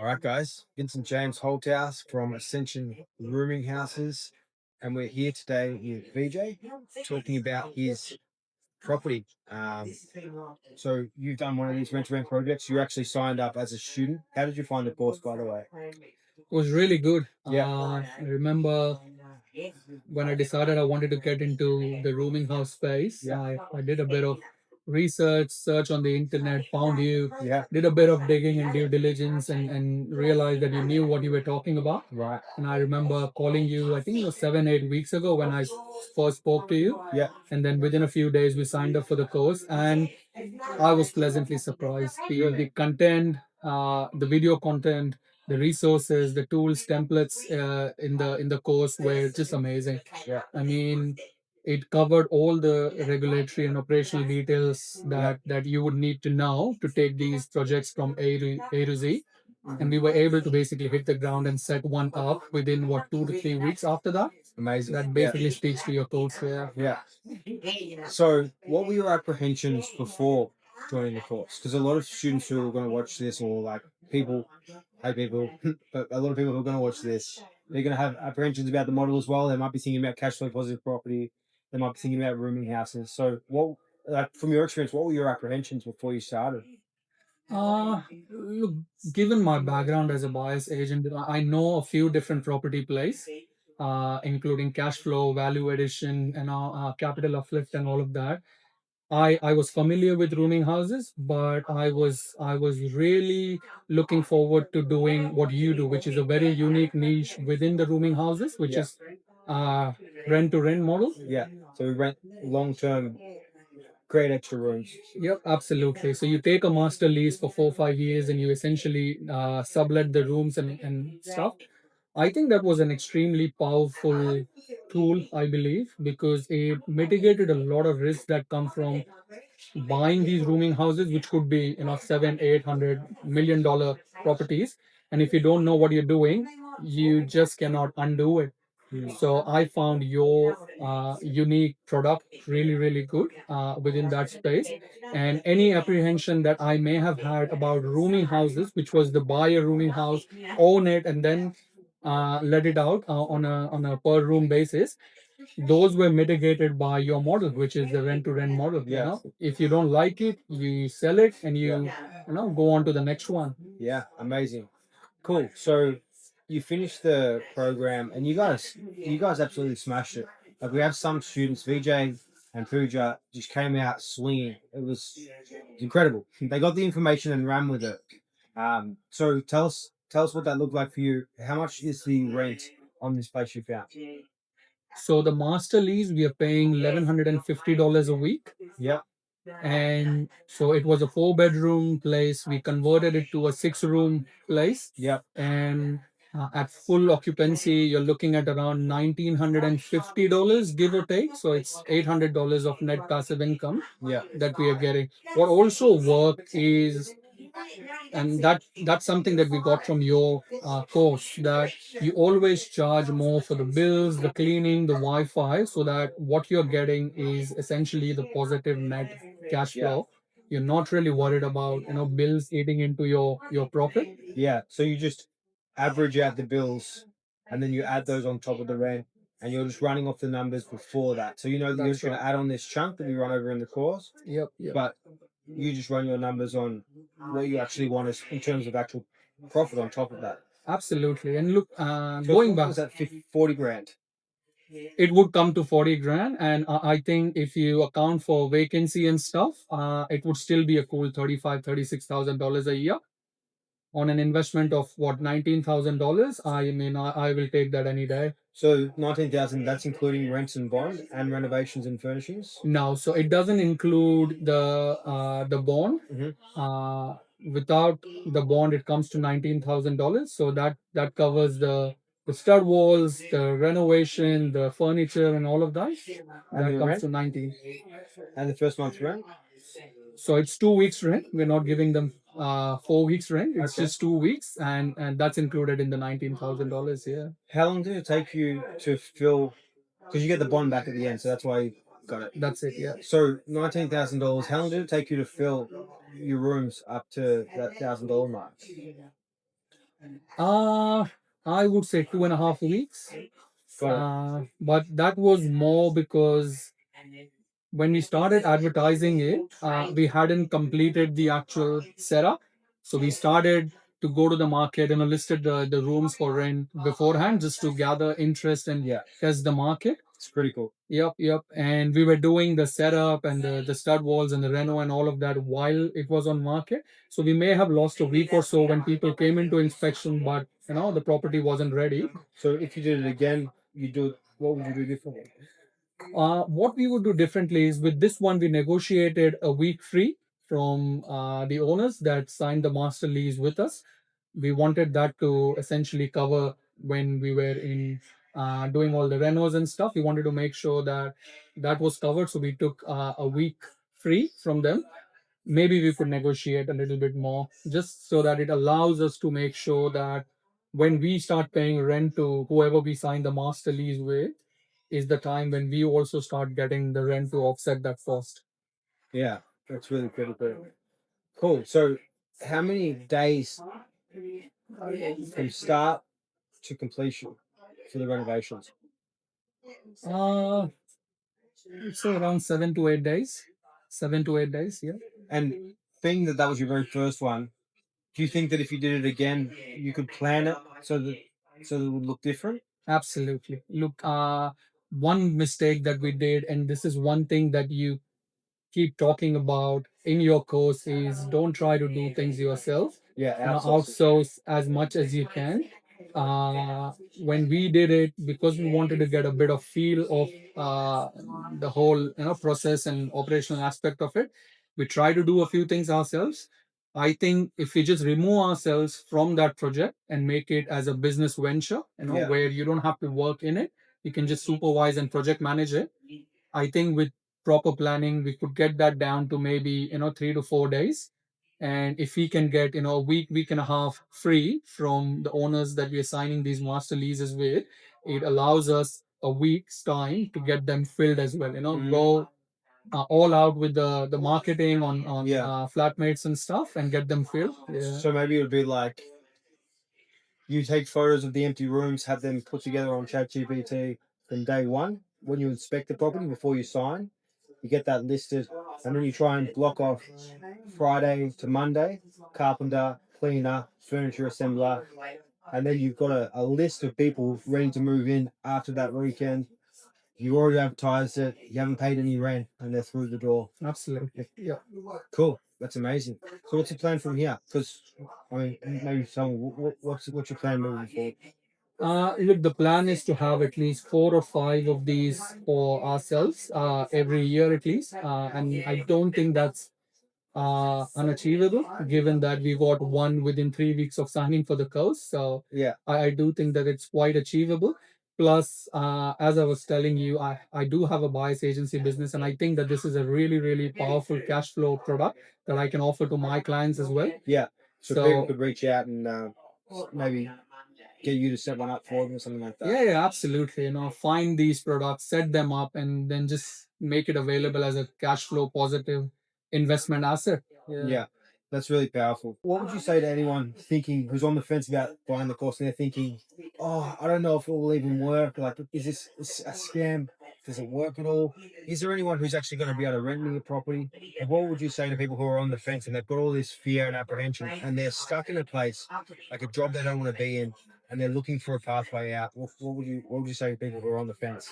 All right, guys. Vincent James Holthouse from Ascension Rooming Houses, and we're here today with Vijay talking about his property. So you've done one of these rent-to-rent projects. You actually signed up as a student. How did you find the course, by the way? Was really good. Yeah. I remember when I decided I wanted to get into the rooming house space, Yeah. I did a bit of search on the internet, found you, Yeah. did a bit of digging and due diligence, and realized that you knew what you were talking about. Right. And I remember calling you, I think it was 7, 8 weeks ago when I first spoke to you. Yeah. And then within a few days, we signed up for the course. And I was pleasantly surprised. The content, the video content, the resources, the tools, templates in the course were just amazing. Yeah. I mean, it covered all the regulatory and operational details that you would need to know to take these projects from A to Z. And we were able to basically hit the ground and set one up within 2 to 3 weeks after that. Amazing. That basically speaks to your course. Yeah. Yeah. So, what were your apprehensions before joining the course? Because a lot of students who are going to watch this, or like people, hey people, but a lot of people who are going to watch this, they're going to have apprehensions about the model as well. They might be thinking about cash flow positive property. They might be thinking about rooming houses. So, what, like, from your experience, what were your apprehensions before you started? Look, given my background as a buyer's agent, I know a few different property plays, including cash flow, value addition, and capital uplift, and all of that. I was familiar with rooming houses, but I was really looking forward to doing what you do, which is a very unique niche within the rooming houses, which Yeah. is uh, rent to rent model. Yeah. So we rent long term, create extra rooms. Yep, absolutely. So you take a master lease for 4 5 years and you essentially sublet the rooms and stuff. I think that was an extremely powerful tool, I believe, because it mitigated a lot of risks that come from buying these rooming houses, which could be, 7 800 million dollar properties. And if you don't know what you're doing, you just cannot undo it. So I found your unique product really, really good within that space. And any apprehension that I may have had about rooming houses, which was the buy a rooming house, own it, and then let it out on a per room basis, those were mitigated by your model, which is the rent to rent model. Yeah. If you don't like it, you sell it and go on to the next one. Yeah, amazing. Cool. So you finished the program and you guys absolutely smashed it. Like we have some students, Vijay and Puja, just came out swinging. It was incredible. They got the information and ran with it. So tell us what that looked like for you. How much is the rent on this place you found? So the master lease, we are paying $1,150 a week. Yeah. And so it was a 4 bedroom place. We converted it to a 6 room place. Yeah. And at full occupancy, you're looking at around $1,950, give or take. So it's $800 of net passive income Yeah. that we are getting. What also worked is, and that's something that we got from your course, that you always charge more for the bills, the cleaning, the wi-fi, so that what you're getting is essentially the positive net cash Yeah. flow. You're not really worried about bills eating into your profit. Yeah. So you just average out the bills and then you add those on top of the rent and you're just running off the numbers before that. So you know that you're That's just going right. to add on this chunk that we run over in the course, Yep. but you just run your numbers on what you actually want is in terms of actual profit on top of that. Absolutely. And look, So going what back, was that 50, 40 grand? it would come to 40 grand. And I think if you account for vacancy and stuff, it would still be a cool $36,000 a year on an investment of what, $19,000. I mean, I will take that any day. So 19,000, that's including rents and bond and renovations and furnishings? No, so it doesn't include the bond. Mhm. Without the bond, it comes to $19,000. So that covers the stud walls, the renovation, the furniture, and all of that. And That the comes rent? to 19. And the first month's rent? So it's 2 weeks rent. We're not giving them 4 weeks rent. It's Okay. just 2 weeks, and that's included in the $19,000. Yeah. How long did it take you to fill? Because you get the bond back at the end, so that's why you got it. That's it. Yeah. So $19,000. How long did it take you to fill your rooms up to that $1,000 mark? Uh, I would say 2.5 weeks. Got it. But that was more because when we started advertising it, we hadn't completed the actual setup. So we started to go to the market and listed the rooms for rent beforehand just to gather interest and Yeah, test the market. it's pretty cool. Yep, yep. And we were doing the setup and the stud walls and the reno and all of that while it was on market. So we may have lost a week or so when people came into inspection, but the property wasn't ready. So if you did it again, you do it. What would you do differently? What we would do differently is with this one, we negotiated a week free from the owners that signed the master lease with us. We wanted that to essentially cover when we were in doing all the renos and stuff. We wanted to make sure that that was covered. So we took a week free from them. Maybe we could negotiate a little bit more just so that it allows us to make sure that when we start paying rent to whoever we sign the master lease with, is the time when we also start getting the rent to offset that cost. Yeah, that's really critical. Cool. So, how many days from start to completion for the renovations? Uh, so around 7 to 8 days. 7 to 8 days, yeah. And being that that was your very first one, do you think that if you did it again, you could plan it so that it would look different? Absolutely. Look, one mistake that we did, and this is one thing that you keep talking about in your course, is don't try to do things yourself. Yeah, outsource it. Outsource as much as you can. When we did it, because we wanted to get a bit of feel of the whole process and operational aspect of it, we try to do a few things ourselves. I think if we just remove ourselves from that project and make it as a business venture, Yeah. where you don't have to work in it, you can just supervise and project manage it. I think with proper planning, we could get that down to maybe 3 to 4 days. And if we can get a week and a half free from the owners that we are signing these master leases with, it allows us a week's time to get them filled as well. Go all out with the marketing on Yeah. flatmates and stuff and get them filled. Yeah. So maybe it would be like you take photos of the empty rooms, have them put together on ChatGPT from day one when you inspect the property before you sign. You get that listed, and then you try and block off Friday to Monday, carpenter, cleaner, furniture assembler, and then you've got a list of people ready to move in after that weekend. You already advertised it, you haven't paid any rent, and they're through the door. Absolutely. Yeah. Cool. That's amazing. So what's your plan from here? Because I mean, maybe some what's your plan moving forward? Look, the plan is to have at least 4 or 5 of these for ourselves every year at least. And I don't think that's unachievable given that we got one within 3 weeks of signing for the course. So Yeah. I do think that it's quite achievable. Plus, as I was telling you, I do have a bias agency business, and I think that this is a really, really powerful cash flow product that I can offer to my clients as well. Yeah. So people So could reach out and maybe get you to set one up for them or something like that. yeah, yeah, absolutely. Find these products, set them up, and then just make it available as a cash flow positive investment asset. Yeah. Yeah, that's really powerful. What would you say to anyone thinking who's on the fence about buying the course and they're thinking, "Oh, I don't know if it will even work. Like, is this a scam? Does it work at all? Is there anyone who's actually going to be able to rent me a property?" And what would you say to people who are on the fence and they've got all this fear and apprehension and they're stuck in a place like a job they don't want to be in and they're looking for a pathway out? What would you say to people who are on the fence?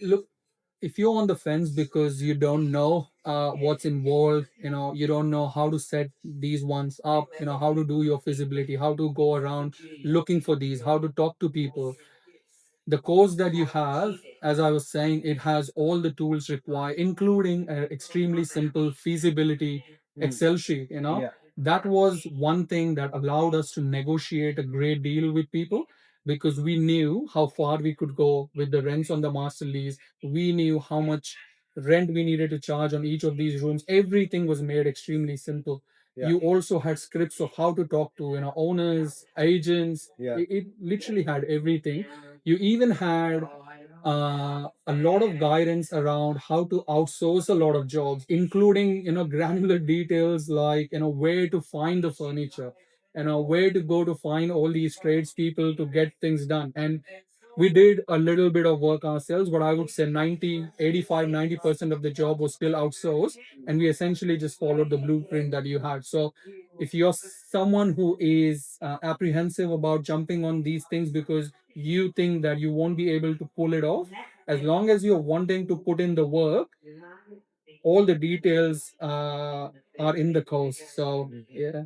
Look, if you're on the fence because you don't know what's involved, you don't know how to set these ones up, how to do your feasibility, how to go around looking for these, how to talk to people. The course that you have, as I was saying, it has all the tools required, including an extremely simple feasibility Excel sheet. Yeah. That was one thing that allowed us to negotiate a great deal with people because we knew how far we could go with the rents on the master lease. We knew how much rent we needed to charge on each of these rooms. Everything was made extremely simple. Yeah. You also had scripts of how to talk to owners, agents. Yeah. It literally had everything. You even had a lot of guidance around how to outsource a lot of jobs, including granular details like where to find the furniture. where to go to find all these tradespeople to get things done. And we did a little bit of work ourselves, but I would say 90 85 90% of the job was still outsourced, and we essentially just followed the blueprint that you had. So if you're someone who is apprehensive about jumping on these things because you think that you won't be able to pull it off, as long as you're wanting to put in the work, all the details are in the course. So yeah.